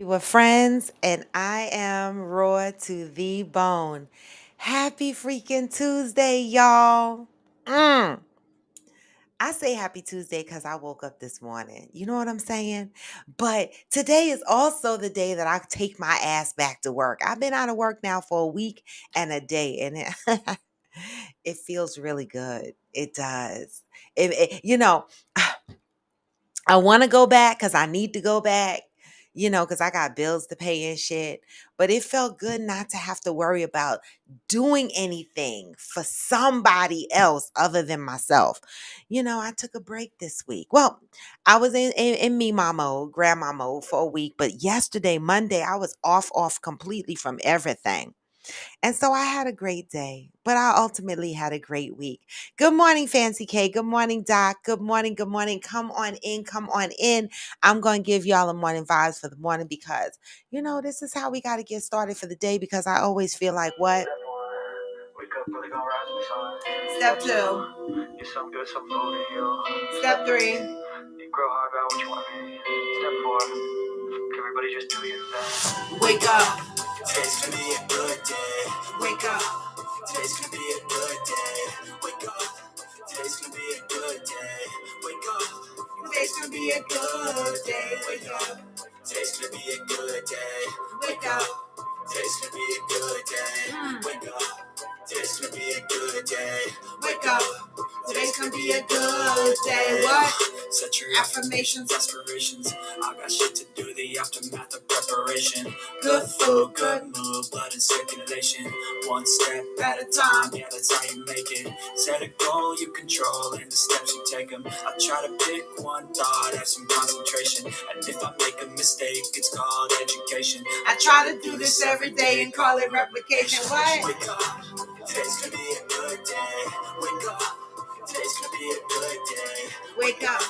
We're friends, and I am raw to the bone. Happy freaking Tuesday, y'all. Mm. I say happy Tuesday because I woke up this morning. You know what I'm saying? But today is also the day that I take my ass back to work. I've been out of work now for a week and a day, and it feels really good. It does. I want to go back because I need to go back, because I got bills to pay and shit. But it felt good not to have to worry about doing anything for somebody else other than myself. I took a break this week. Well, I was in me mom mode, grandma mode for a week. But yesterday, Monday, I was off completely from everything. And so I had a great day, but I ultimately had a great week. Good morning, Fancy K. Good morning, Doc. Good morning. Good morning. Come on in. Come on in. I'm going to give y'all the morning vibes for the morning because, this is how we got to get started for the day because I always feel like what? Wake up, really gonna rise with the sun. Step two. Get some good, some food in you. Step three. You grow hard about what you want to be. Step four. Everybody just do your thing. Wake up. Today's gonna be a good day. Wake up. Today's gonna be a good day. Wake up. Today's gonna be a good day. Wake up. Today's gonna be a good day. Wake up. Today's gonna be a good day. Wake up. Today's gonna be a good day. Wake up. Today's gonna be a good day. Wake up. Today's gonna be a good day. What? Set your affirmations, aspirations. I got shit to do, the aftermath of preparation. Good food, good mood, blood in circulation. One step at a time, yeah, that's how you make it. Set a goal you control and the steps you take them. I try to pick one thought, have some concentration. And if I make a mistake, it's called education. I try to do this every day and call it replication. What? Wake up. Today's gonna be a good day. Wake up. Today's gonna be a good day. Wake up.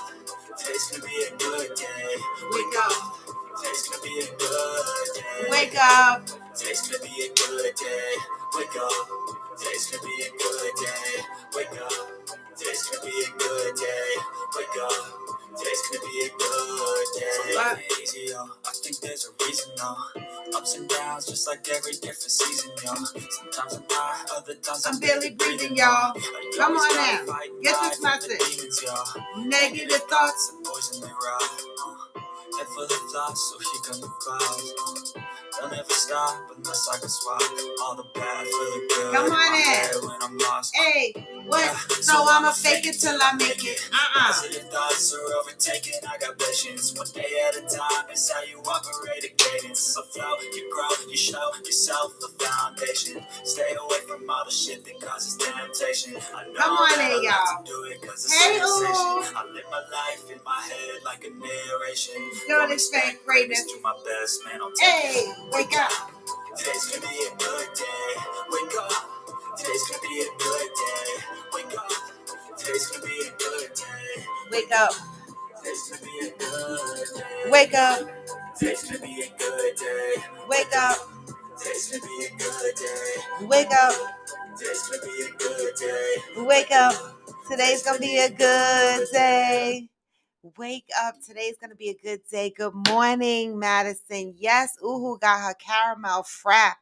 Today's gonna be a good day. Wake up. Today's gonna be a good day. Wake up. Today's gonna be a good day. Wake up. Today's gonna be a good day. Wake up. Today's gonna be a good day. Wake up. Today's gonna be a good day. So easy, yo. I think there's a reason, though. Ups and downs, just like every different season, yo. Sometimes I'm high, other times I'm barely breathing, y'all. Come on now. Get this message. Demons, yo. Negative thoughts and poison they ride. Head full of thoughts, so here come the clouds. They'll never stop unless I can swap all the bad for the good. Come on in. When I'm lost. Hey, what? So I'ma fake it till I make it. Positive thoughts are overtaken. I got visions. One day at a time. It's how you operate a cadence. So flow, you grow, you show yourself the foundation. Stay away from all the shit that causes temptation. I know come on in, y'all. Do it 'cause it's sensation. I live my life in my head like a narration. Don't expect greatness. Do my best, man. I'll take it. Wake up. Today's gonna be a good day. Wake up. Today's gonna be a good day. Wake up. Today's gonna be a good day. Wake up. Today's gonna be a good day. Wake up. Today's gonna be a good day. Wake up. Today's gonna be a good day. Wake up. Today's gonna be a good day. Wake up. Today's gonna be a good day. Wake up. Today's going to be a good day. Good morning, Madison. Yes, Uhu got her caramel frappe.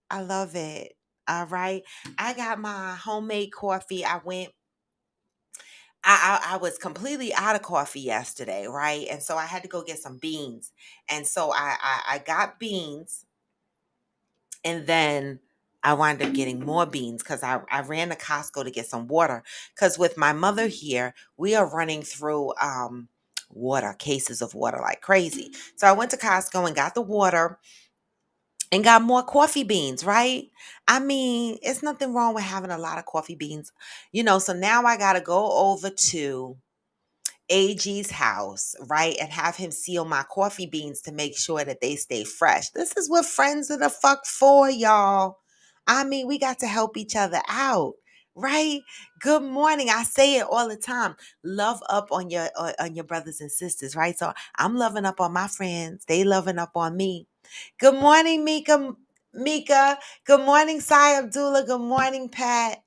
I love it. All right. I got my homemade coffee. I was completely out of coffee yesterday, right? And so I had to go get some beans. And so I got beans and then I wound up getting more beans because I ran to Costco to get some water. Because with my mother here, we are running through cases of water like crazy. So I went to Costco and got the water and got more coffee beans, right? I mean, it's nothing wrong with having a lot of coffee beans, so now I got to go over to AG's house, right? And have him seal my coffee beans to make sure that they stay fresh. This is what friends are the fuck for, y'all. I mean, we got to help each other out, right? Good morning. I say it all the time. Love up on your brothers and sisters, right? So I'm loving up on my friends. They loving up on me. Good morning, Mika. Mika. Good morning, Sai Abdullah. Good morning, Pat.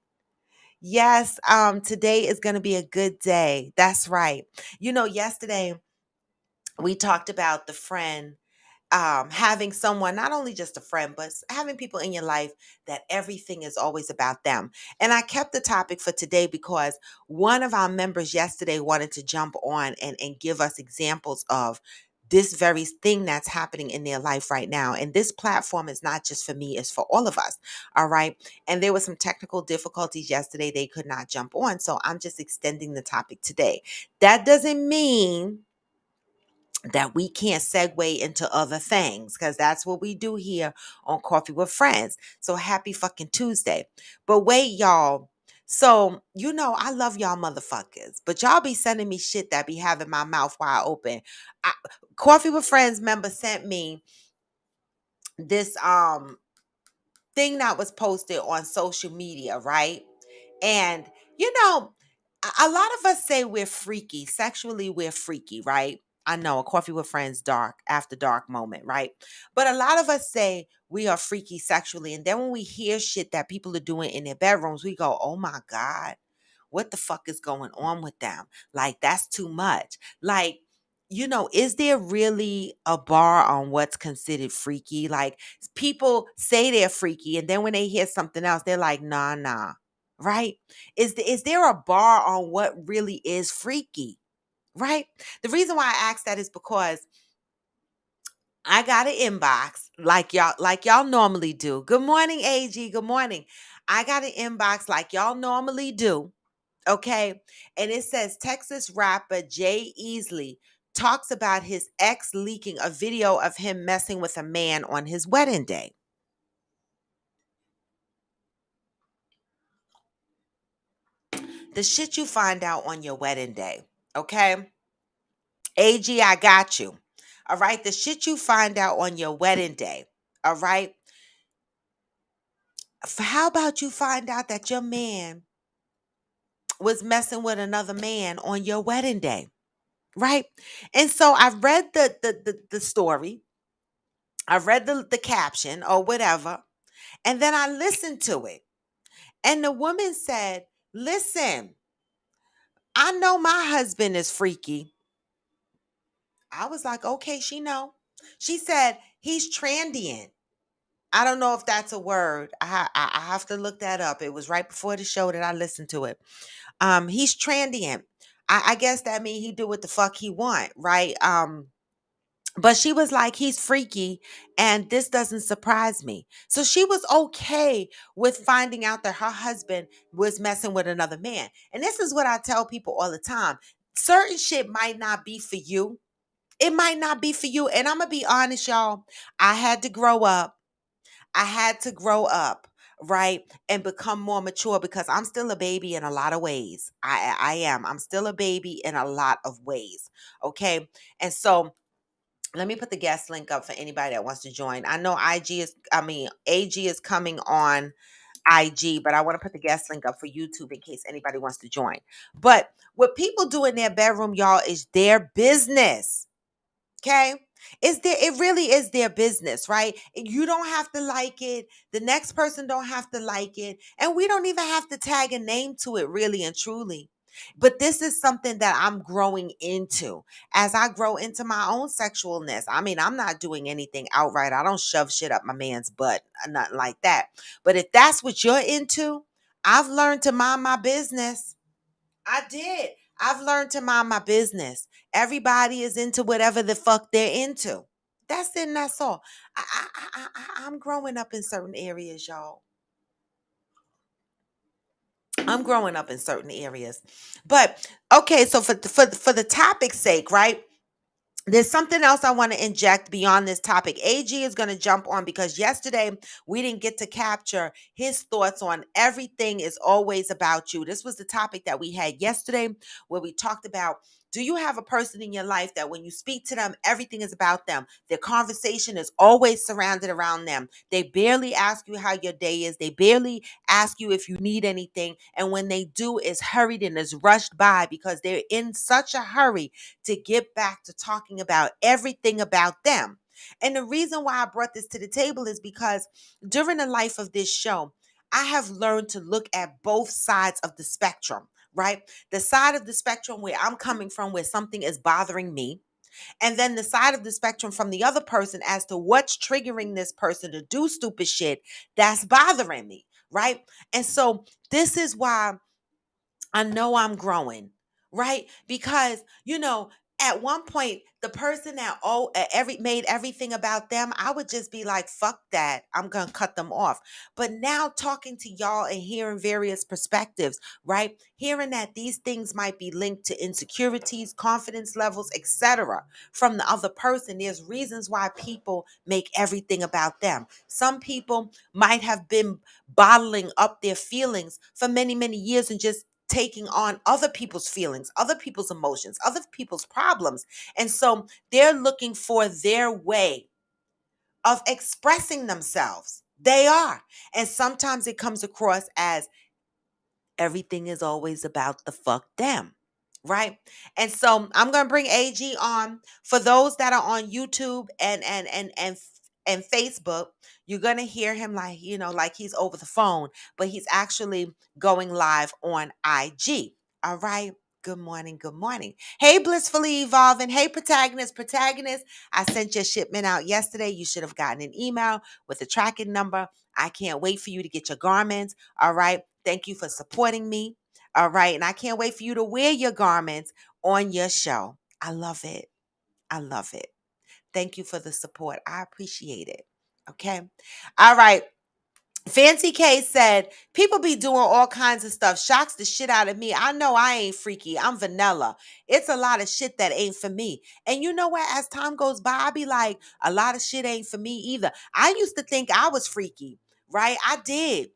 Yes, today is going to be a good day. That's right. Yesterday We talked about the friend, having someone, not only just a friend, but having people in your life that everything is always about them. And I kept the topic for today because one of our members yesterday wanted to jump on and give us examples of this very thing that's happening in their life right now. And this platform is not just for me, it's for all of us. All right. And there were some technical difficulties yesterday. They could not jump on. So I'm just extending the topic today. That doesn't mean that we can't segue into other things, because that's what we do here on Coffee with Friends. So happy fucking Tuesday. But wait, y'all. So, I love y'all motherfuckers, but y'all be sending me shit that be having my mouth wide open. I, Coffee with Friends member sent me this thing that was posted on social media, right? And you know, a lot of us say we're freaky. Sexually, we're freaky, right? I know, a coffee with friends dark after dark moment, right? But a lot of us say we are freaky sexually. And then when we hear shit that people are doing in their bedrooms, we go, oh my God, what the fuck is going on with them? Like, that's too much. Like, is there really a bar on what's considered freaky? Like, people say they're freaky, and then when they hear something else, they're like, nah, nah, right? Is there a bar on what really is freaky, right? The reason why I ask that is because I got an inbox like y'all normally do. Good morning, AG. Good morning. I got an inbox like y'all normally do. Okay. And it says Texas rapper Jay Easley talks about his ex leaking a video of him messing with a man on his wedding day. The shit you find out on your wedding day. Okay. AG, I got you. All right. The shit you find out on your wedding day. All right. How about you find out that your man was messing with another man on your wedding day? Right. And so I read the story. I read the caption or whatever, and then I listened to it. And the woman said, listen, I know my husband is freaky. I was like, okay, she know. She said, he's transient. I don't know if that's a word. I have to look that up. It was right before the show that I listened to it. He's transient. I guess that means he do what the fuck he want, right? But she was like, he's freaky, and this doesn't surprise me. So she was okay with finding out that her husband was messing with another man. And this is what I tell people all the time. Certain shit might not be for you. It might not be for you. And I'm going to be honest, y'all. I had to grow up. I had to grow up, right? And become more mature because I'm still a baby in a lot of ways. I am. I'm still a baby in a lot of ways. Okay. And so, let me put the guest link up for anybody that wants to join. I know AG is coming on IG, but I want to put the guest link up for YouTube in case anybody wants to join. But what people do in their bedroom, y'all, is their business. Okay. It really is their business, right? You don't have to like it. The next person don't have to like it. And we don't even have to tag a name to it, really and truly. But this is something that I'm growing into as I grow into my own sexualness. I mean, I'm not doing anything outright. I don't shove shit up my man's butt, nothing like that. But if that's what you're into, I've learned to mind my business. I did. I've learned to mind my business. Everybody is into whatever the fuck they're into. That's it and that's all. I'm growing up in certain areas, y'all. I'm growing up in certain areas. But okay, so for the topic's sake, right? There's something else I want to inject beyond this topic. AG is going to jump on because yesterday we didn't get to capture his thoughts on everything is always about you. This was the topic that we had yesterday where we talked about, do you have a person in your life that when you speak to them, everything is about them? Their conversation is always surrounded around them. They barely ask you how your day is. They barely ask you if you need anything. And when they do, it's hurried and is rushed by because they're in such a hurry to get back to talking about everything about them. And the reason why I brought this to the table is because during the life of this show, I have learned to look at both sides of the spectrum, right? The side of the spectrum where I'm coming from, where something is bothering me. And then the side of the spectrum from the other person as to what's triggering this person to do stupid shit that's bothering me, right? And so this is why I know I'm growing, right? Because, at one point, the person that made everything about them, I would just be like, fuck that. I'm gonna cut them off. But now talking to y'all and hearing various perspectives, right? Hearing that these things might be linked to insecurities, confidence levels, etc. from the other person. There's reasons why people make everything about them. Some people might have been bottling up their feelings for many, many years and just taking on other people's feelings, other people's emotions, other people's problems. And so they're looking for their way of expressing themselves. They are. And sometimes it comes across as everything is always about the fuck them. Right. And so I'm gonna bring AG on. For those that are on YouTube and Facebook, you're gonna hear him like, like he's over the phone, but he's actually going live on IG. All right. Good morning. Good morning. Hey, Blissfully Evolving. Hey, Protagonist. Protagonist, I sent your shipment out yesterday. You should have gotten an email with a tracking number. I can't wait for you to get your garments. All right. Thank you for supporting me. All right. And I can't wait for you to wear your garments on your show. I love it. I love it. Thank you for the support. I appreciate it. Okay. All right. Fancy K said, people be doing all kinds of stuff. Shocks the shit out of me. I know I ain't freaky. I'm vanilla. It's a lot of shit that ain't for me. And you know what? As time goes by, I be like, a lot of shit ain't for me either. I used to think I was freaky, right? I did.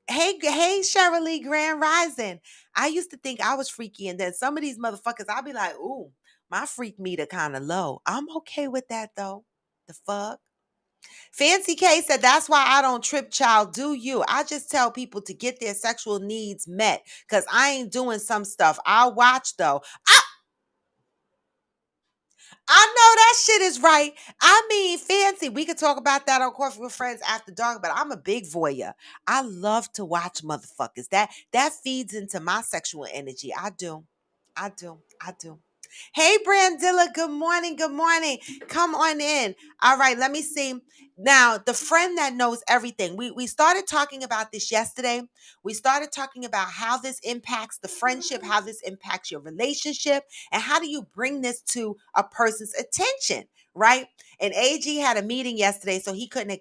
Hey, Shirley Grand Rising. I used to think I was freaky, and then some of these motherfuckers, I'll be like, ooh, my freak meter kind of low. I'm okay with that though. The fuck? Fancy K said, that's why I don't trip, child. Do you? I just tell people to get their sexual needs met because I ain't doing some stuff. I'll watch though. I know that shit is right. I mean, Fancy, we could talk about that on Coffee with Friends after dark, but I'm a big voyeur. I love to watch motherfuckers. That feeds into my sexual energy. I do. I do. I do. Hey, Brandilla. Good morning. Good morning. Come on in. All right. Let me see. Now, the friend that knows everything. We started talking about this yesterday. We started talking about how this impacts the friendship, how this impacts your relationship, and how do you bring this to a person's attention, right? And AG had a meeting yesterday, so he couldn't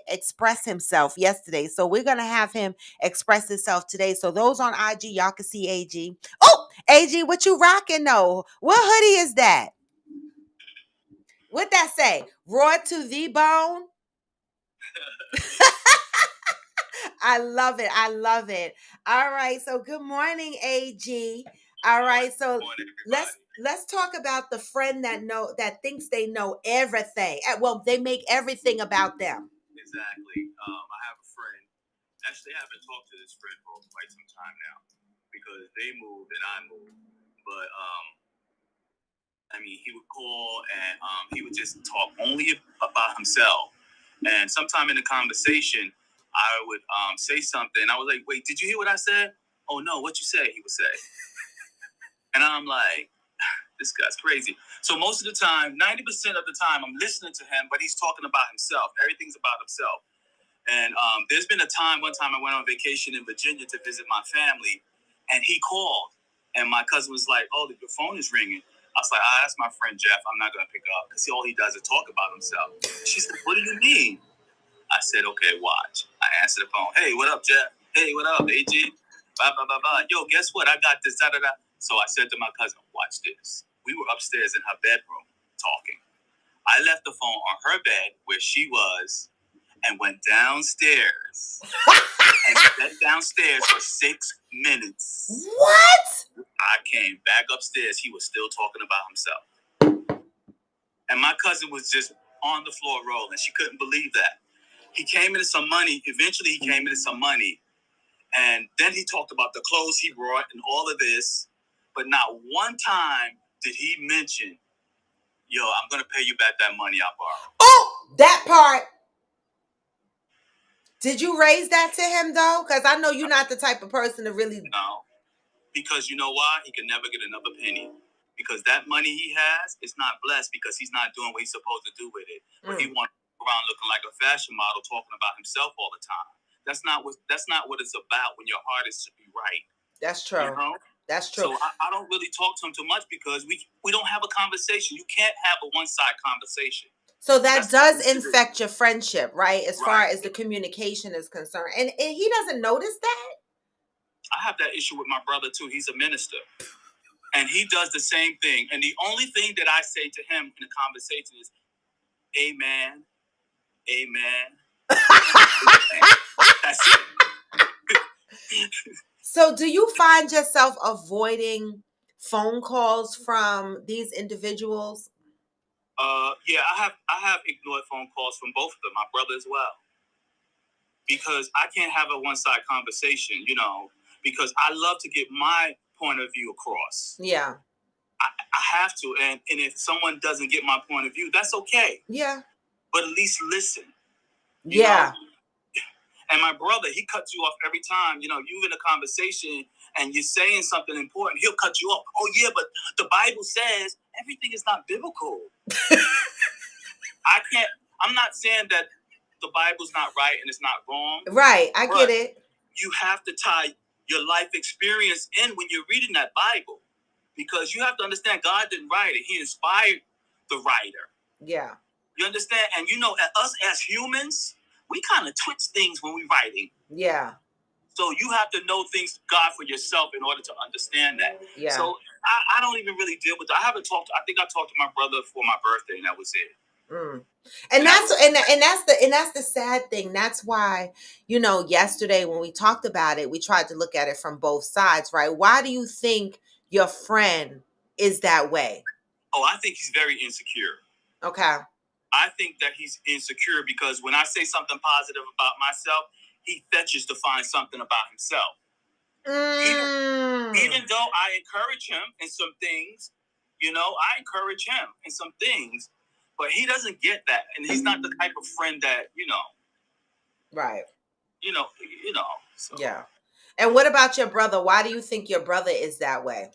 express himself yesterday. So we're going to have him express himself today. So those on IG, y'all can see AG. Oh, AG, what you rocking though? What hoodie is that? What that say? Raw to the bone? I love it. I love it. All right. So good morning, AG. All right. So let's talk about the friend that thinks they know everything. Well, they make everything about them. Exactly. I have a friend. Actually, I haven't talked to this friend for quite some time now because they moved and I moved. But I mean, he would call and he would just talk only about himself. And sometime in the conversation, I would say something. I was like, "Wait, did you hear what I said?" "Oh no, what you say?" He would say, and I'm like, "This guy's crazy." So most of the time, 90% of the time, I'm listening to him, but he's talking about himself. Everything's about himself. And there's been one time I went on vacation in Virginia to visit my family, and he called, and my cousin was like, "Oh, your phone is ringing." I was like, "That's my friend Jeff. I'm not gonna pick up because all he does is talk about himself." She said, "What do you mean?" I said, "Okay, watch." I answered the phone. "Hey, what up, Jeff? Hey, what up, AG? Blah blah blah blah. Yo, guess what? I got this. Da da da." So I said to my cousin, "Watch this." We were upstairs in her bedroom talking. I left the phone on her bed where she was and went downstairs and sat downstairs for 6 minutes. What? I came back upstairs. He was still talking about himself. And my cousin was just on the floor rolling. She couldn't believe that. He came into some money. Eventually, he came into some money. And then he talked about the clothes he brought and all of this. But not one time did he mention, "Yo, I'm going to pay you back that money I borrowed." Oh, that part. Did you raise that to him though? Because I know you're not the type of person to really. No, because you know why? He can never get another penny. because that money he has is not blessed because he's not doing what he's supposed to do with it. But he wants to go around looking like a fashion model, talking about himself all the time. That's not what it's about when your heart is to be right. That's true. You know? That's true. So I don't really talk to him too much because we don't have a conversation. You can't have a one-side conversation. So that does infect your friendship, right? As far as the communication is concerned. And he doesn't notice that? I have that issue with my brother too. He's a minister. And he does the same thing. And the only thing that I say to him in a conversation is, amen, amen. That's it. So do you find yourself avoiding phone calls from these individuals? Yeah, I have ignored phone calls from both of them, my brother as well. Because I can't have a one-side conversation, because I love to get my point of view across. Yeah. I have to. And if someone doesn't get my point of view, that's okay. Yeah. But at least listen. Yeah. And my brother, he cuts you off every time. You in a conversation and you're saying something important, he'll cut you off. Oh, yeah, but the Bible says everything is not biblical. I'm not saying that the Bible's not right and it's not wrong. Right, I get it. You have to tie your life experience in when you're reading that Bible. Because you have to understand God didn't write it. He inspired the writer. Yeah. You understand? And us as humans, we kind of twist things when we're writing. Yeah. So you have to know things, God, for yourself in order to understand that. Yeah. So I don't even really deal with that. I think I talked to my brother for my birthday, and that was it. And that's the sad thing. That's why, yesterday when we talked about it, we tried to look at it from both sides, right? Why do you think your friend is that way? Oh, I think he's very insecure. Okay. I think that he's insecure because when I say something positive about myself, he fetches to find something about himself. Even though I encourage him in some things, I encourage him in some things, but he doesn't get that. And he's not the type of friend that, Right. So. Yeah. And what about your brother? Why do you think your brother is that way?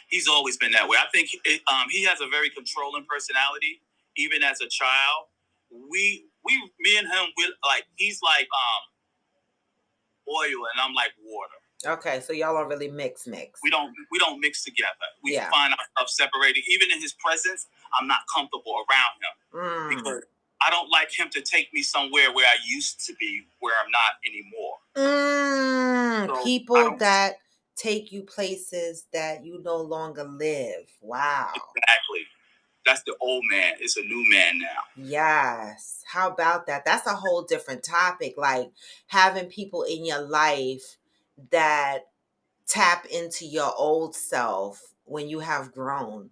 He's always been that way. I think he has a very controlling personality. Even as a child, me and him, he's like oil and I'm like water. Okay, so y'all don't really mix. We don't mix together. We find ourselves separated. Even in his presence, I'm not comfortable around him because I don't like him to take me somewhere where I used to be, where I'm not anymore. So people that take you places that you no longer live. Wow. Exactly. That's the old man. It's a new man now. Yes. How about that? That's a whole different topic. Like having people in your life that tap into your old self when you have grown.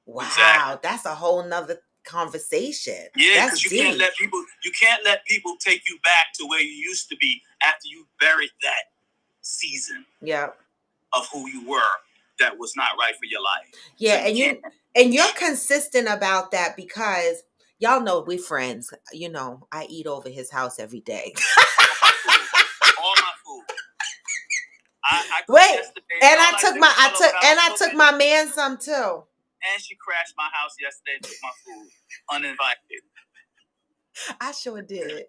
Wow. Exactly. That's a whole nother conversation. Yeah, because you can't let people take you back to where you used to be after you buried that season. Yep. Of who you were that was not right for your life. Yeah, so you're consistent about that because y'all know we friends. I eat over his house every day. All my food. Wait, and I took my man some too. And she crashed my house yesterday and took my food uninvited. I sure did.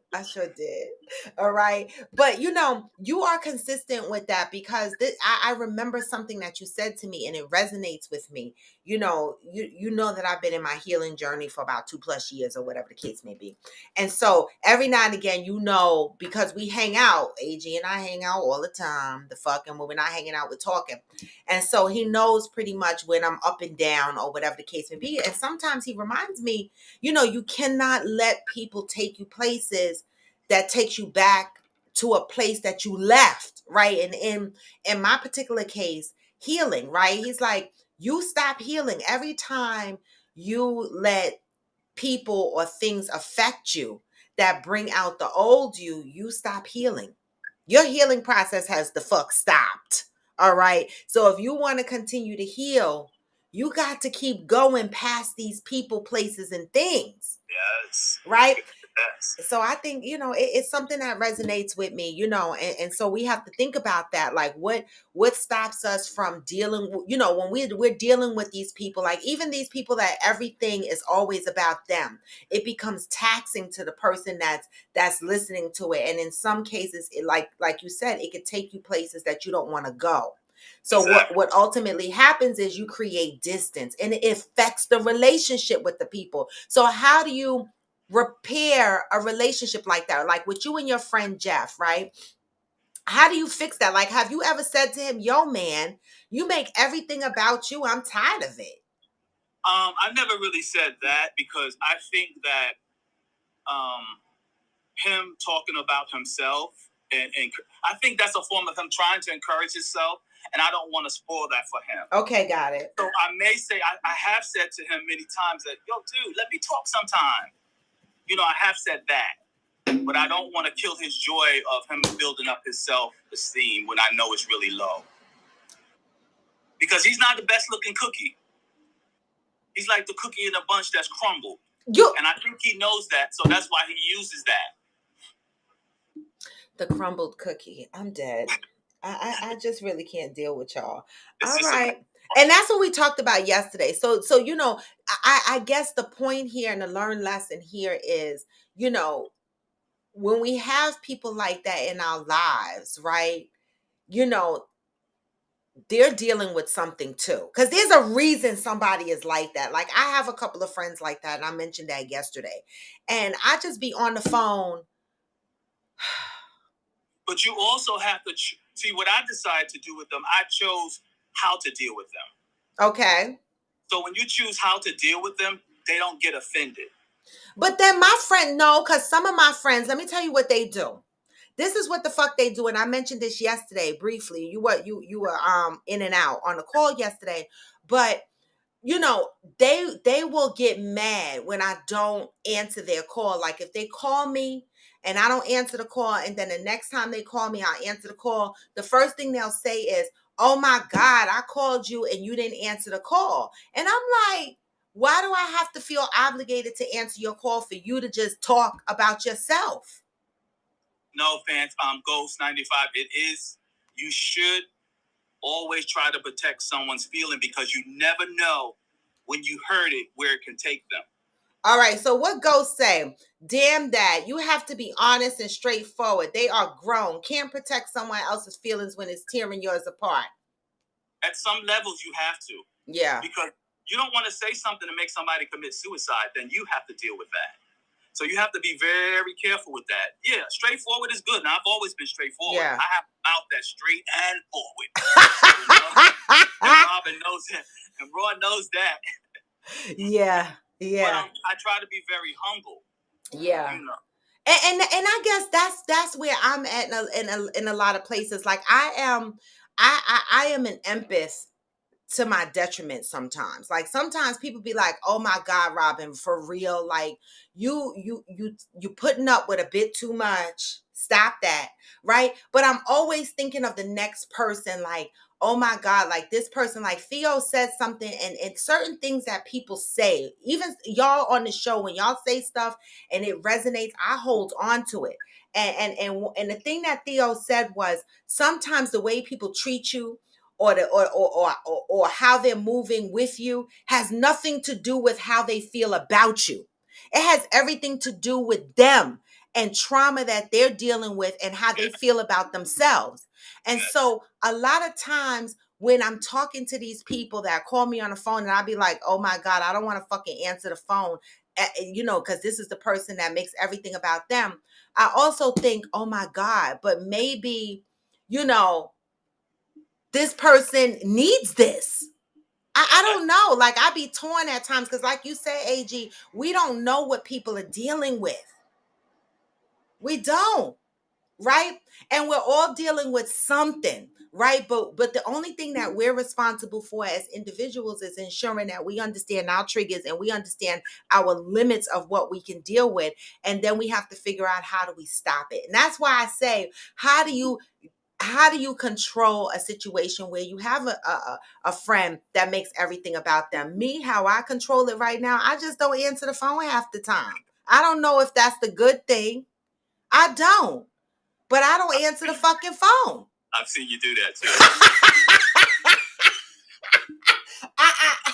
All right. But you are consistent with that because I remember something that you said to me and it resonates with me. You know that I've been in my healing journey for about 2+ years or whatever the case may be. And so every now and again, because we hang out, AG and I hang out all the time, and when we're not hanging out, we're talking. And so he knows pretty much when I'm up and down or whatever the case may be. And sometimes he reminds me, you cannot let people take you places that takes you back to a place that you left, right? And in my particular case, healing, right? He's like, you stop healing every time you let people or things affect you that bring out the old you stop healing. Your healing process has the fuck stopped. All right. So if you want to continue to heal, you got to keep going past these people, places, and things. Yes. Right? Yes. So I think, it's something that resonates with me, and so we have to think about that. Like what stops us from dealing when we're dealing with these people, like even these people that everything is always about them. It becomes taxing to the person that's listening to it. And in some cases, it, like you said, it could take you places that you don't want to go. So Exactly. what ultimately happens is you create distance, and it affects the relationship with the people. So how do you repair a relationship like that, like with you and your friend Jeff, right? How do you fix that? Like, have you ever said to him, yo man, you make everything about you, I'm tired of it? I never really said that because I think that um, him talking about himself and I think that's a form of him trying to encourage himself, and I don't want to spoil that for him. Okay, got it. So I may say I have said to him many times that, yo, dude, let me talk sometime. I have said that, but I don't want to kill his joy of him building up his self-esteem when I know it's really low. Because he's not the best looking cookie. He's like the cookie in a bunch that's crumbled. And I think he knows that, so that's why he uses that. The crumbled cookie. I'm dead. I just really can't deal with y'all. It's All just right. And that's what we talked about yesterday. So I guess the point here and the learned lesson here is, when we have people like that in our lives, right? You know, they're dealing with something too. Because there's a reason somebody is like that. Like I have a couple of friends like that, and I mentioned that yesterday. And I just be on the phone. But you also have to see what I decided to do with them. I chose how to deal with them. Okay. So when you choose how to deal with them, they don't get offended. But then my friend, no, because some of my friends, let me tell you what they do. This is what the fuck they do. And I mentioned this yesterday briefly. You were in and out on the call yesterday. But they will get mad when I don't answer their call. Like if they call me and I don't answer the call, and then the next time they call me, I'll answer the call. The first thing they'll say is, "Oh my God, I called you and you didn't answer the call." And I'm like, why do I have to feel obligated to answer your call for you to just talk about yourself? No offense, Ghost 95. It is, you should always try to protect someone's feeling because you never know when you hurt it where it can take them. All right, so what Ghost say? Damn that. You have to be honest and straightforward. They are grown. Can't protect someone else's feelings when it's tearing yours apart. At some levels, you have to. Yeah. Because you don't want to say something to make somebody commit suicide, then you have to deal with that. So you have to be very careful with that. Yeah, straightforward is good. Now, I've always been straightforward. Yeah. I have a mouth that's straight and forward. And Robin knows that. And Roy knows that. Yeah. Yeah. But I try to be very humble. Yeah. You know. And I guess that's where I'm at in a lot of places. Like I am an empath to my detriment sometimes. Like sometimes people be like, "Oh my God, Robin, for real, like you putting up with a bit too much. Stop that." Right? But I'm always thinking of the next person, like, "Oh my God, like this person, like Theo said something," and certain things that people say, even y'all on the show, when y'all say stuff and it resonates, I hold on to it. And the thing that Theo said was, sometimes the way people treat you, or how they're moving with you, has nothing to do with how they feel about you. It has everything to do with them and trauma that they're dealing with and how they feel about themselves. And so a lot of times when I'm talking to these people that call me on the phone, and I'll be like, "Oh my God, I don't want to fucking answer the phone," because this is the person that makes everything about them. I also think, "Oh my God, but maybe, you know, this person needs this." I don't know. Like I be torn at times because, like you say, AG, we don't know what people are dealing with. We don't, right? And we're all dealing with something, right? But the only thing that we're responsible for as individuals is ensuring that we understand our triggers and we understand our limits of what we can deal with. And then we have to figure out, how do we stop it? And that's why I say, how do you control a situation where you have a friend that makes everything about them? Me, how I control it right now, I just don't answer the phone half the time. I don't know if that's the good thing. I don't. But I don't answer the fucking phone. I've seen you do that too.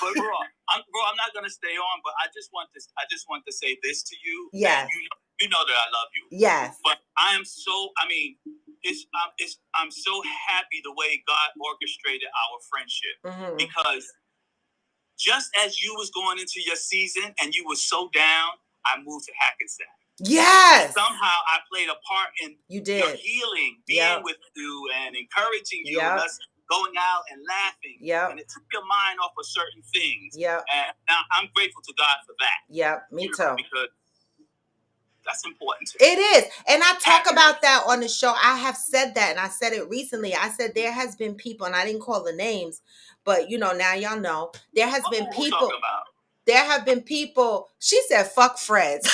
But bro, I'm not gonna stay on. But I just want to say this to you. Yes. You know that I love you. Yes. But I am so. I mean, I'm so happy the way God orchestrated our friendship because just as you was going into your season and you were so down, I moved to Hackensack. Yes. Somehow I played a part in your healing, being with you and encouraging you, and us going out and laughing. And it took your mind off of certain things. And now I'm grateful to God for that. Me too. Because that's important to me. It is. And I talk about that on the show. I have said that, and I said it recently. I said there has been people, and I didn't call the names, but now y'all know. There has been people. There have been people. She said, "Fuck friends."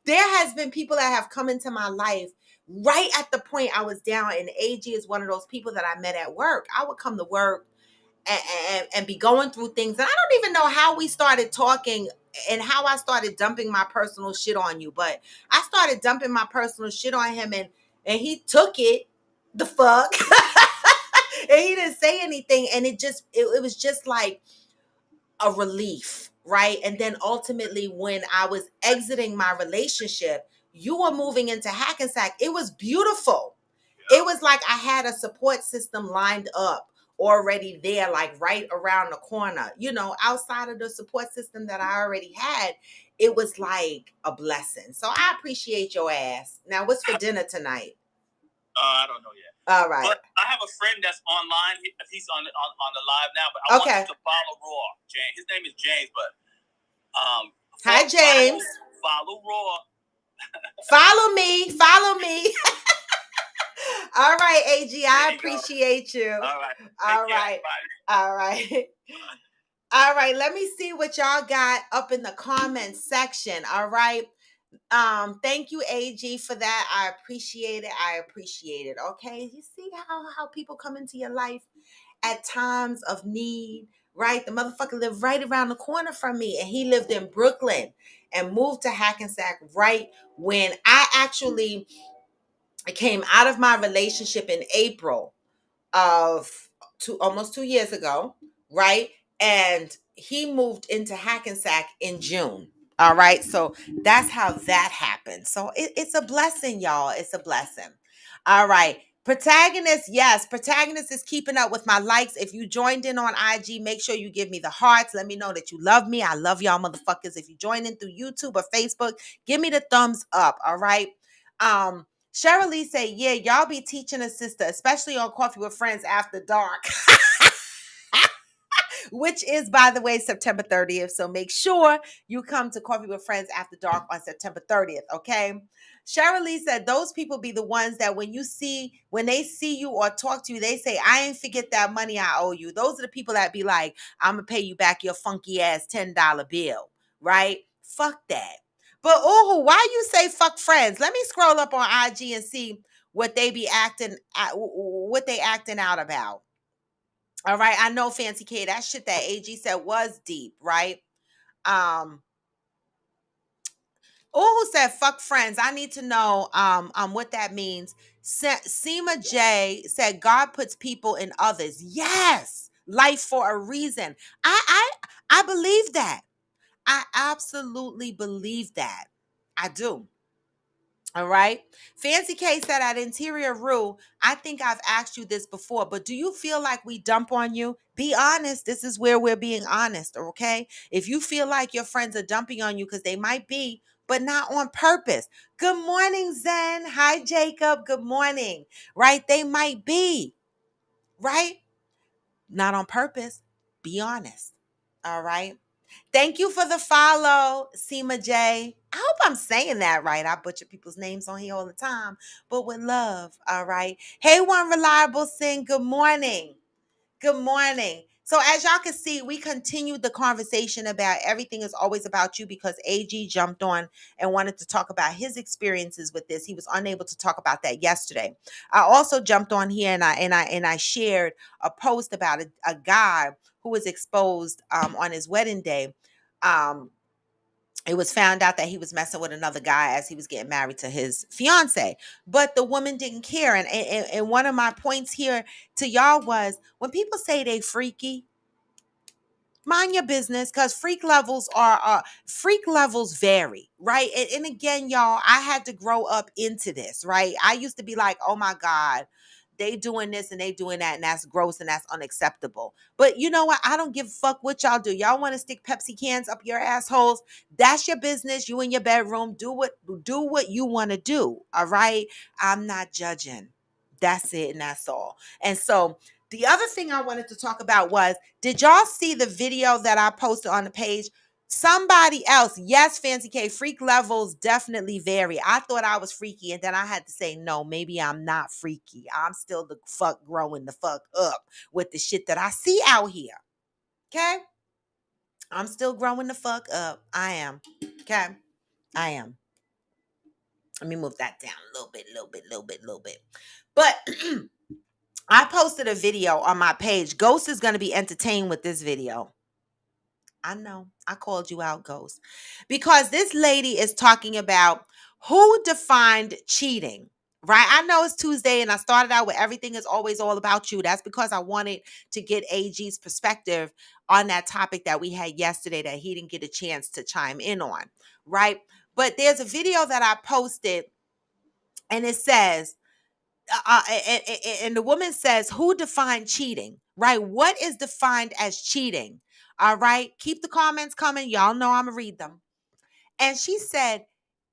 There has been people that have come into my life right at the point I was down, and AG is one of those people that I met at work. I would come to work and be going through things, and I don't even know how we started talking and how I started dumping my personal shit on you, but I started dumping my personal shit on him, and he took it the fuck. And he didn't say anything, and it was just like a relief, right? And then ultimately, when I was exiting my relationship, you were moving into Hackensack. It was beautiful. It was like I had a support system lined up already there, like right around the corner. Outside of the support system that I already had, it was like a blessing. So I appreciate your ass. Now, what's for dinner tonight? I don't know yet. All right. But I have a friend that's online. He's on the live now. But I want you to follow Raw. James. His name is James. But hi, James. Follow Raw. Follow me. Follow me. All right, AG. I appreciate you. All right. All right. All right. All right. Let me see what y'all got up in the comments section. All right. Thank you, AG, for that. I appreciate it. I appreciate it. Okay. You see how people come into your life at times of need, right? The motherfucker lived right around the corner from me, and he lived in Brooklyn and moved to Hackensack right when I actually came out of my relationship in April of almost 2 years ago, right? And he moved into Hackensack in June. All right. So that's how that happened. So it's a blessing, y'all. It's a blessing. All right. Protagonist, yes. Protagonist is keeping up with my likes. If you joined in on IG, make sure you give me the hearts. Let me know that you love me. I love y'all motherfuckers. If you join in through YouTube or Facebook, give me the thumbs up. All right. Cheryl Lee say, yeah, y'all be teaching a sister, especially on Coffee with Friends After Dark. Which is, by the way, September 30th. So make sure you come to Coffee with Friends After Dark on September 30th, okay? Cheryl Lee said, those people be the ones that when they see you or talk to you, they say, I ain't forget that money I owe you. Those are the people that be like, I'm going to pay you back your funky ass $10 bill, right? Fuck that. But, why you say fuck friends? Let me scroll up on IG and see what they acting out about. All right. I know, Fancy K, that shit that AG said was deep, right? Who said fuck friends? I need to know what that means. Seema J said God puts people in others. Yes, life for a reason. I believe that. I absolutely believe that. I do. All right. Fancy K said at Interior Rue, I think I've asked you this before, but do you feel like we dump on you? Be honest. This is where we're being honest. Okay. If you feel like your friends are dumping on you, because they might be, but not on purpose. Good morning, Zen. Hi, Jacob. Good morning. Right. They might be. Right. Not on purpose. Be honest. All right. Thank you for the follow, Seema J. I hope I'm saying that right. I butcher people's names on here all the time, but with love. All right. Hey, One Reliable Sing. Good morning. Good morning. So as y'all can see, we continued the conversation about everything is always about you because AG jumped on and wanted to talk about his experiences with this. He was unable to talk about that yesterday. I also jumped on here and I shared a post about a guy who was exposed on his wedding day. it was found out that he was messing with another guy as he was getting married to his fiance. But the woman didn't care. And one of my points here to y'all was when people say they freaky, mind your business, because freak levels vary, right? And again, y'all, I had to grow up into this, right? I used to be like, oh my God, they doing this and they doing that, and that's gross and that's unacceptable. But you know what? I don't give a fuck what y'all do. Y'all want to stick Pepsi cans up your assholes? That's your business. You in your bedroom. Do what you want to do. All right. I'm not judging. That's it, and that's all. And so the other thing I wanted to talk about was, did y'all see the video that I posted on the page? Somebody else, yes, Fancy K, freak levels definitely vary. I thought I was freaky, and then I had to say, no, maybe I'm not freaky. I'm still the fuck growing the fuck up with the shit that I see out here. Okay? I'm still growing the fuck up. I am. Okay? I am. Let me move that down a little bit. But I posted a video on my page. Ghost is going to be entertained with this video. I know. I called you out, Ghost. Because this lady is talking about who defined cheating, right? I know it's Tuesday and I started out with everything is always all about you. That's because I wanted to get AG's perspective on that topic that we had yesterday that he didn't get a chance to chime in on, right? But there's a video that I posted and it says, and the woman says, who defined cheating, right? What is defined as cheating? All right. Keep the comments coming. Y'all know I'm going to read them. And she said,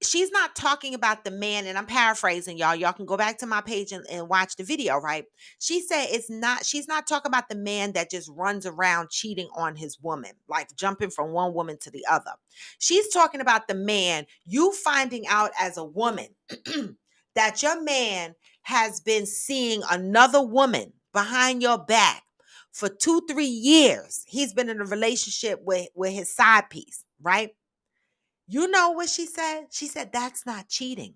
she's not talking about the man, and I'm paraphrasing, y'all. Y'all can go back to my page and watch the video, right? She said she's not talking about the man that just runs around cheating on his woman, like jumping from one woman to the other. She's talking about the man, you finding out as a woman that your man has been seeing another woman behind your back for 2-3 years. He's been in a relationship with his side piece, right? You know what she said? She said, that's not cheating.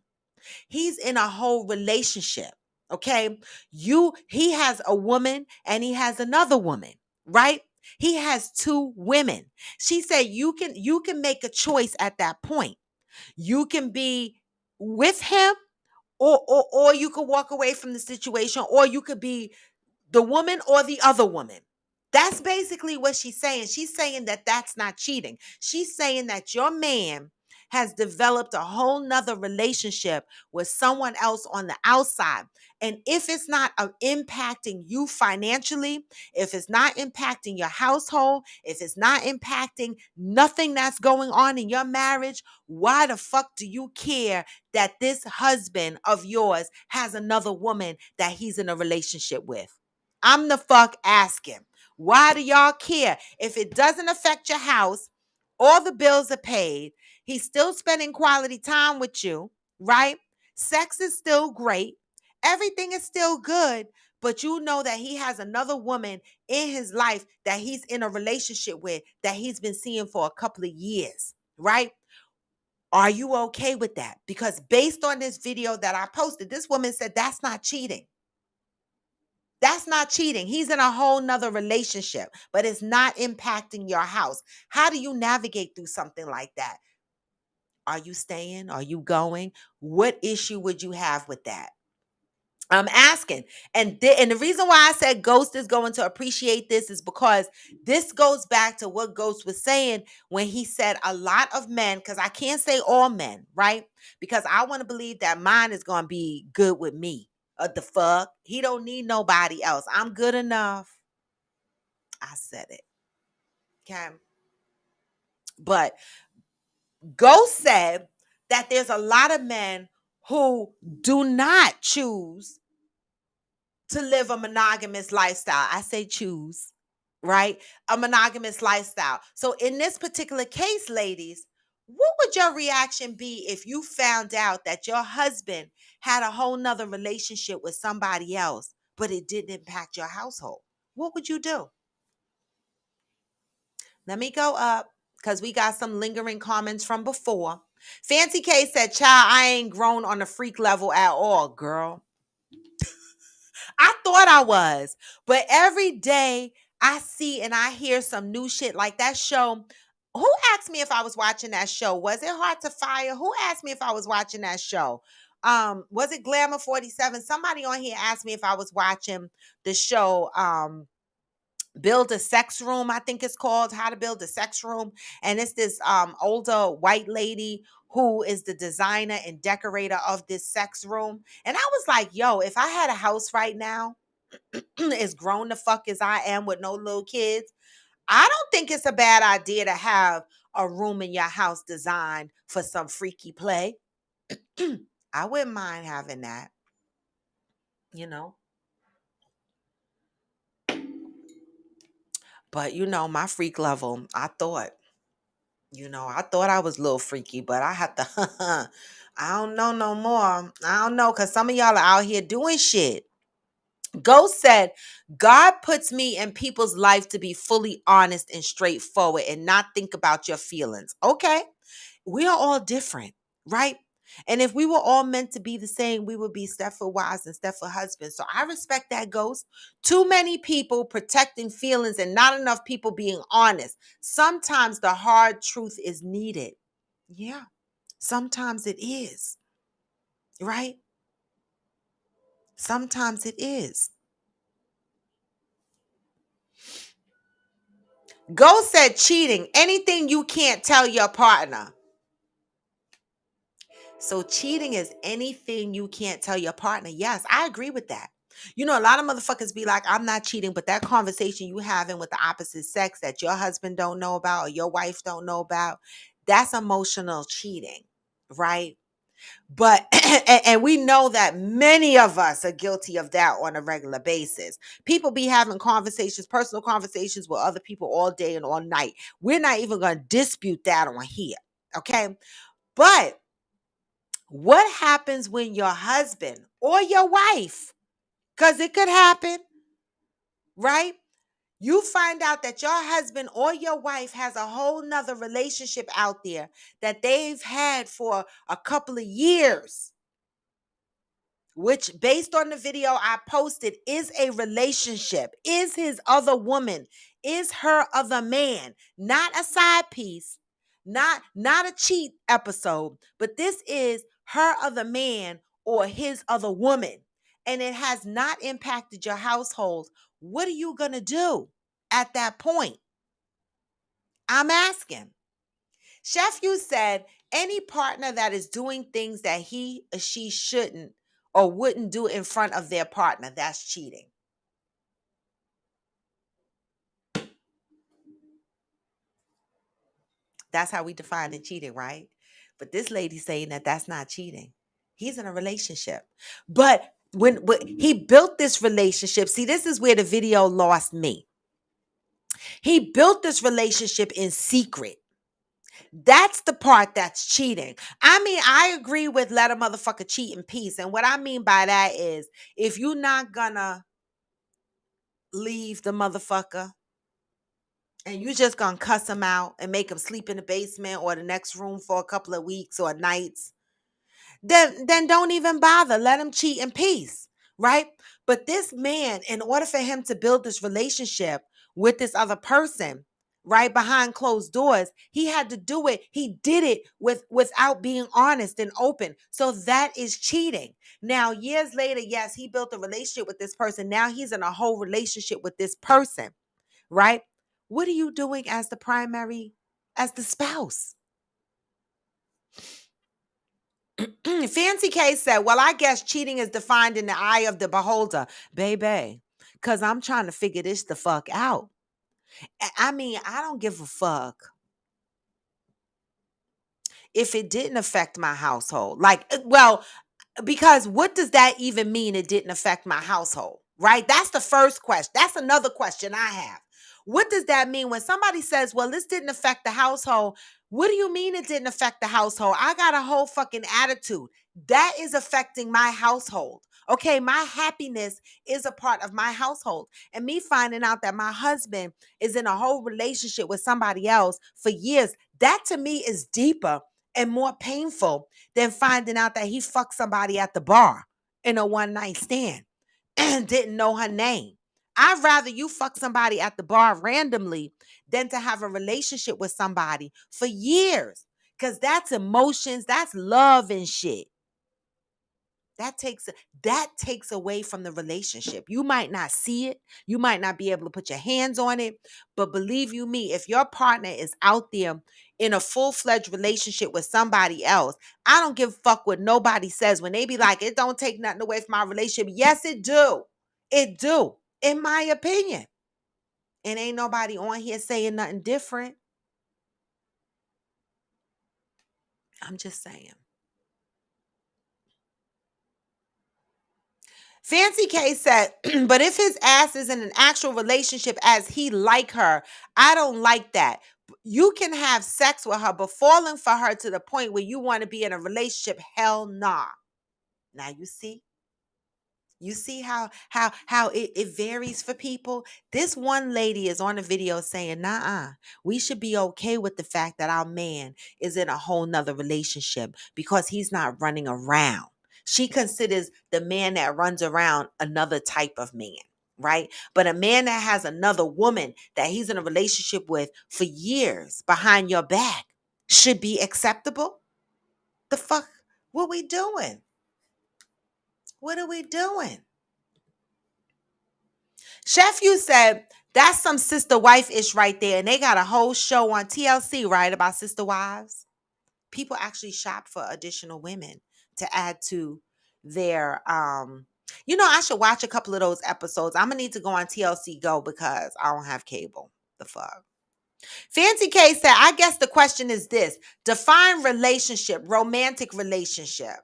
He's in a whole relationship. Okay. He has a woman and he has another woman, right? He has two women. She said, you can make a choice at that point. You can be with him, or you could walk away from the situation, or you could be the woman or the other woman. That's basically what she's saying. She's saying that that's not cheating. She's saying that your man has developed a whole nother relationship with someone else on the outside. And if it's not impacting you financially, if it's not impacting your household, if it's not impacting nothing that's going on in your marriage, why the fuck do you care that this husband of yours has another woman that he's in a relationship with? I'm the fuck asking. Why do y'all care? If it doesn't affect your house, all the bills are paid, he's still spending quality time with you, right? Sex is still great. Everything is still good, but you know that he has another woman in his life that he's in a relationship with that he's been seeing for a couple of years, right? Are you okay with that? Because based on this video that I posted, this woman said that's not cheating. That's not cheating. He's in a whole nother relationship, but it's not impacting your house. How do you navigate through something like that? Are you staying? Are you going? What issue would you have with that? I'm asking. And the reason why I said Ghost is going to appreciate this is because this goes back to what Ghost was saying when he said a lot of men, because I can't say all men, right? Because I want to believe that mine is going to be good with me. The fuck? He don't need nobody else. I'm good enough. I said it. Okay. But Ghost said that there's a lot of men who do not choose to live a monogamous lifestyle. I say choose, right? A monogamous lifestyle. So in this particular case, ladies, what would your reaction be if you found out that your husband had a whole nother relationship with somebody else, but it didn't impact your household? What would you do? Let me go up because we got some lingering comments from before. Fancy K said, child, I ain't grown on the freak level at all, girl. I thought I was, but every day I see and I hear some new shit like that show. Who asked me if I was watching that show? Was it Hard to Fire? Who asked me if I was watching that show? Was it Glamour 47? Somebody on here asked me if I was watching the show Build a Sex Room, I think it's called, How to Build a Sex Room. And it's this older white lady who is the designer and decorator of this sex room. And I was like, yo, if I had a house right now, as grown the fuck as I am with no little kids, I don't think it's a bad idea to have a room in your house designed for some freaky play. I wouldn't mind having that, you know. But my freak level, I thought I was a little freaky, but I had to I don't know no more. I don't know, cause some of y'all are out here doing shit. Ghost said, God puts me in people's life to be fully honest and straightforward and not think about your feelings. Okay. We are all different, right? And if we were all meant to be the same, we would be Stepford wives and Stepford husbands. So I respect that, Ghost. Too many people protecting feelings and not enough people being honest. Sometimes the hard truth is needed. Yeah, sometimes it is, right? Sometimes it is. Ghost said cheating, anything you can't tell your partner. So cheating is anything you can't tell your partner. Yes, I agree with that. A lot of motherfuckers be like, I'm not cheating, but that conversation you having with the opposite sex that your husband don't know about or your wife don't know about, that's emotional cheating, right? But and we know that many of us are guilty of that on a regular basis. People be having conversations, personal conversations with other people all day and all night. We're not even going to dispute that on here, okay? But what happens when your husband or your wife, because it could happen, right? You find out that your husband or your wife has a whole nother relationship out there that they've had for a couple of years, which based on the video I posted is a relationship, is his other woman, is her other man, not a side piece, not a cheat episode, but this is her other man or his other woman, and it has not impacted your household. What are you going to do at that point? I'm asking. Chef, you said any partner that is doing things that he or she shouldn't or wouldn't do in front of their partner, that's cheating. That's how we define it, cheating, right? But this lady's saying that that's not cheating. He's in a relationship. But when he built this relationship, see, this is where the video lost me. He built this relationship in secret. That's the part that's cheating. I mean, I agree with let a motherfucker cheat in peace. And what I mean by that is if you're not gonna leave the motherfucker and you just gonna cuss him out and make him sleep in the basement or the next room for a couple of weeks or nights, then don't even bother. Let him cheat in peace, right? But this man, in order for him to build this relationship with this other person, right behind closed doors, he had to do it. He did it without being honest and open. So that is cheating. Now, years later, yes, he built a relationship with this person. Now he's in a whole relationship with this person, right? What are you doing as as the spouse? Fancy K said, well, I guess cheating is defined in the eye of the beholder, baby, because I'm trying to figure this the fuck out. I mean, I don't give a fuck if it didn't affect my household. Because what does that even mean? It didn't affect my household, right? That's the first question. That's another question I have. What does that mean when somebody says, well, this didn't affect the household? What do you mean it didn't affect the household? I got a whole fucking attitude. That is affecting my household. Okay, my happiness is a part of my household. And me finding out that my husband is in a whole relationship with somebody else for years, that to me is deeper and more painful than finding out that he fucked somebody at the bar in a one night stand and didn't know her name. I'd rather you fuck somebody at the bar randomly than to have a relationship with somebody for years. Cause that's emotions, that's love and shit. That takes that takes away from the relationship. You might not see it, you might not be able to put your hands on it, but believe you me, if your partner is out there in a full-fledged relationship with somebody else, I don't give a fuck what nobody says when they be like, it don't take nothing away from our relationship. Yes, it do. It do, in my opinion. And ain't nobody on here saying nothing different. I'm just saying. Fancy K said, but if his ass is in an actual relationship as he like her, I don't like that. You can have sex with her, but falling for her to the point where you want to be in a relationship, hell nah. Now you see? You see how it varies for people? This one lady is on a video saying, nah, we should be okay with the fact that our man is in a whole nother relationship because he's not running around. She considers the man that runs around another type of man, right? But a man that has another woman that he's in a relationship with for years behind your back should be acceptable? The fuck? What we doing? What are we doing? Chef, you said that's some sister wife ish right there. And they got a whole show on TLC, right? About sister wives. People actually shop for additional women to add to their I should watch a couple of those episodes. I'm gonna need to go on TLC Go because I don't have cable. The fuck. Fancy K said, I guess the question is this: define relationship, romantic relationship.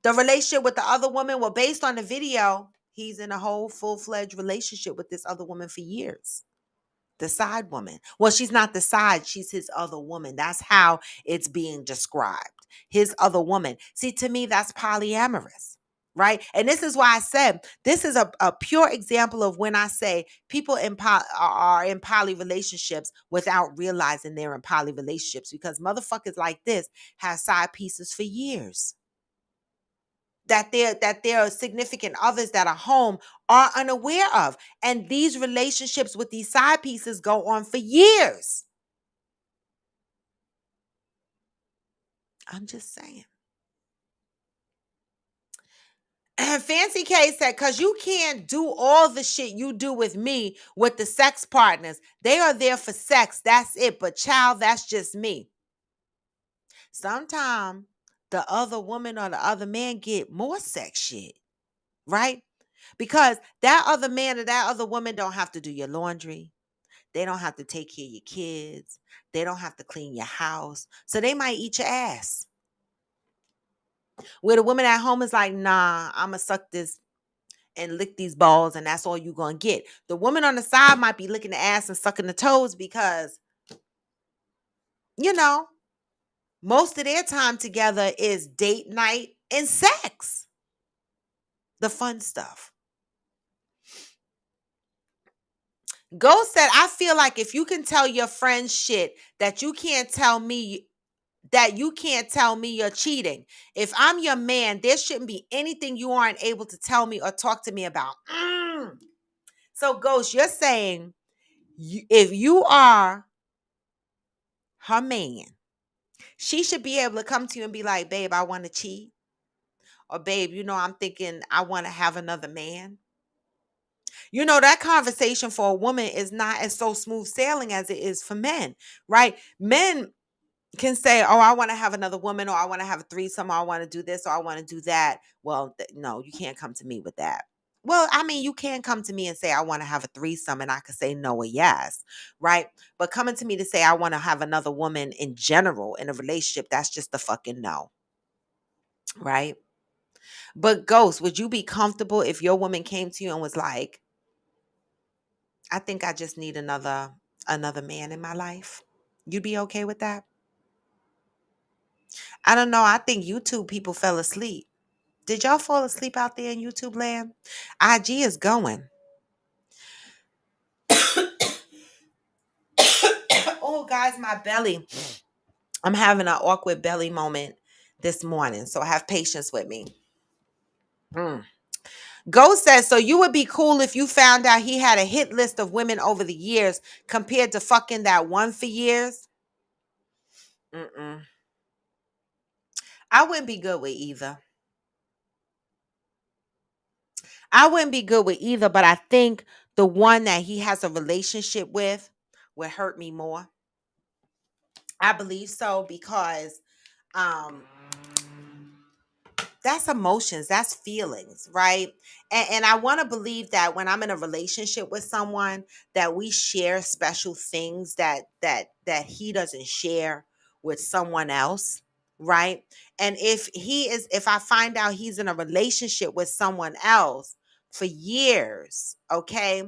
The relationship with the other woman, well, based on the video, he's in a whole full-fledged relationship with this other woman for years. The side woman. Well, she's not the side, she's his other woman. That's how it's being described. His other woman. See, to me, that's polyamorous, right? And this is why I said this is a pure example of when I say people are in poly relationships without realizing they're in poly relationships because motherfuckers like this have side pieces for years that their significant others that are home are unaware of. And these relationships with these side pieces go on for years. I'm just saying. And Fancy K said, because you can't do all the shit you do with me with the sex partners. They are there for sex. That's it. But child, that's just me. Sometimes the other woman or the other man get more sex shit, right? Because that other man or that other woman don't have to do your laundry. They don't have to take care of your kids. They don't have to clean your house. So they might eat your ass. Where the woman at home is like, nah, I'm going to suck this and lick these balls and that's all you're going to get. The woman on the side might be licking the ass and sucking the toes because, you know, most of their time together is date night and sex. The fun stuff. Ghost said, I feel like if you can tell your friends shit that you can't tell me you're cheating. If I'm your man, there shouldn't be anything you aren't able to tell me or talk to me about. So, Ghost, you're saying if you are her man, she should be able to come to you and be like, babe, I want to cheat. Or, babe, I'm thinking I want to have another man. That conversation for a woman is not as so smooth sailing as it is for men, right? Men can say, oh, I want to have another woman, or I want to have a threesome, or I want to do this, or I want to do that. Well, no, you can't come to me with that. Well, I mean, you can come to me and say, I want to have a threesome, and I could say no or yes, right? But coming to me to say, I want to have another woman in general in a relationship, that's just a fucking no, right? But Ghost, would you be comfortable if your woman came to you and was like, I think I just need another man in my life? You'd be okay with that? I don't know. I think YouTube people fell asleep. Did y'all fall asleep out there in YouTube land? IG is going. Oh, guys, my belly. I'm having an awkward belly moment this morning, so have patience with me. Ghost says, so you would be cool if you found out he had a hit list of women over the years compared to fucking that one for years? Mm-mm. I wouldn't be good with either. I wouldn't be good with either, but I think the one that he has a relationship with would hurt me more. I believe so because um that's emotions, that's feelings, right? And I want to believe that when I'm in a relationship with someone, that we share special things that he doesn't share with someone else, right? And if I find out he's in a relationship with someone else for years, okay,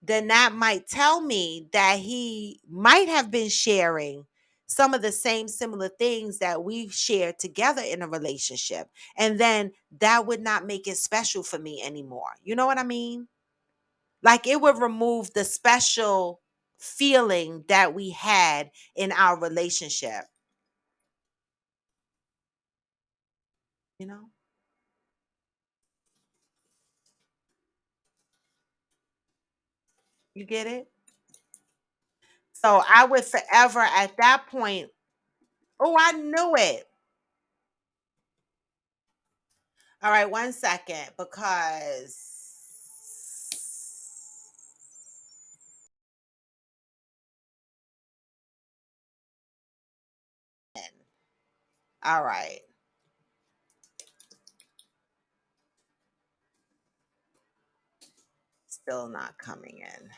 then that might tell me that he might have been sharing some of the same similar things that we've shared together in a relationship, and then that would not make it special for me anymore. You know what I mean? Like it would remove the special feeling that we had in our relationship. You know? You get it? So I would forever at that point, oh, I knew it. All right, 1 second, because all right, still not coming in.